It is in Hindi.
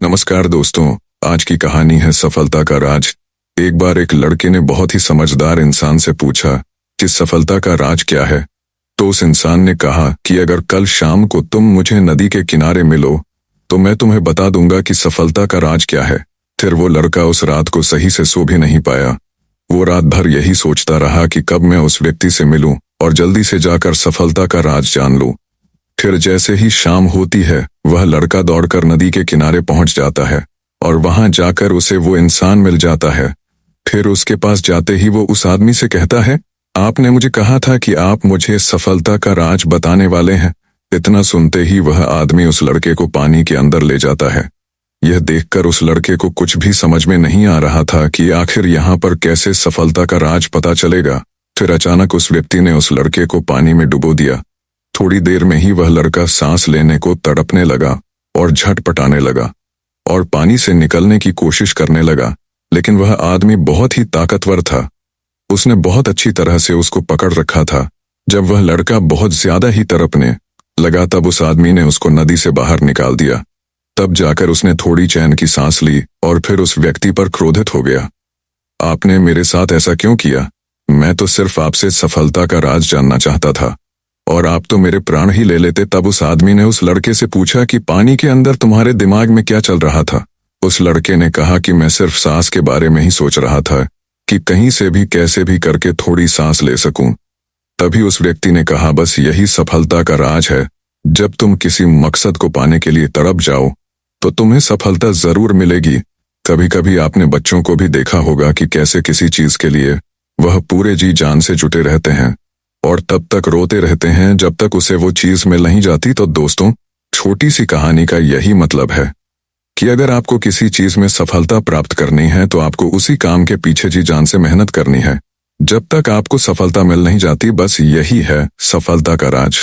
नमस्कार दोस्तों, आज की कहानी है सफलता का राज। एक बार एक लड़के ने बहुत ही समझदार इंसान से पूछा कि सफलता का राज क्या है। तो उस इंसान ने कहा कि अगर कल शाम को तुम मुझे नदी के किनारे मिलो तो मैं तुम्हें बता दूंगा कि सफलता का राज क्या है। फिर वो लड़का उस रात को सही से सो भी नहीं पाया। वो रात भर यही सोचता रहा कि कब मैं उस व्यक्ति से मिलूं और जल्दी से जाकर सफलता का राज जान लूं। फिर जैसे ही शाम होती है, वह लड़का दौड़कर नदी के किनारे पहुंच जाता है और वहां जाकर उसे वो इंसान मिल जाता है। फिर उसके पास जाते ही वो उस आदमी से कहता है, आपने मुझे कहा था कि आप मुझे सफलता का राज बताने वाले हैं। इतना सुनते ही वह आदमी उस लड़के को पानी के अंदर ले जाता है। यह देखकर उस लड़के को कुछ भी समझ में नहीं आ रहा था कि आखिर यहाँ पर कैसे सफलता का राज पता चलेगा। फिर अचानक उस व्यक्ति ने उस लड़के को पानी में डुबो दिया। थोड़ी देर में ही वह लड़का सांस लेने को तड़पने लगा और झटपटाने लगा और पानी से निकलने की कोशिश करने लगा, लेकिन वह आदमी बहुत ही ताकतवर था। उसने बहुत अच्छी तरह से उसको पकड़ रखा था। जब वह लड़का बहुत ज्यादा ही तड़पने लगा तब उस आदमी ने उसको नदी से बाहर निकाल दिया। तब जाकर उसने थोड़ी चैन की सांस ली और फिर उस व्यक्ति पर क्रोधित हो गया। आपने मेरे साथ ऐसा क्यों किया? मैं तो सिर्फ आपसे सफलता का राज जानना चाहता था और आप तो मेरे प्राण ही ले लेते। तब उस आदमी ने उस लड़के से पूछा कि पानी के अंदर तुम्हारे दिमाग में क्या चल रहा था? उस लड़के ने कहा कि मैं सिर्फ सांस के बारे में ही सोच रहा था कि कहीं से भी कैसे भी करके थोड़ी सांस ले सकूं। तभी उस व्यक्ति ने कहा, बस यही सफलता का राज है। जब तुम किसी मकसद को पाने के लिए तड़प जाओ तो तुम्हें सफलता जरूर मिलेगी। कभी कभी आपने बच्चों को भी देखा होगा कि कैसे किसी चीज के लिए वह पूरे जी जान से जुटे रहते हैं और तब तक रोते रहते हैं जब तक उसे वो चीज मिल नहीं जाती। तो दोस्तों, छोटी सी कहानी का यही मतलब है कि अगर आपको किसी चीज में सफलता प्राप्त करनी है तो आपको उसी काम के पीछे जी जान से मेहनत करनी है। जब तक आपको सफलता मिल नहीं जाती, बस यही है सफलता का राज।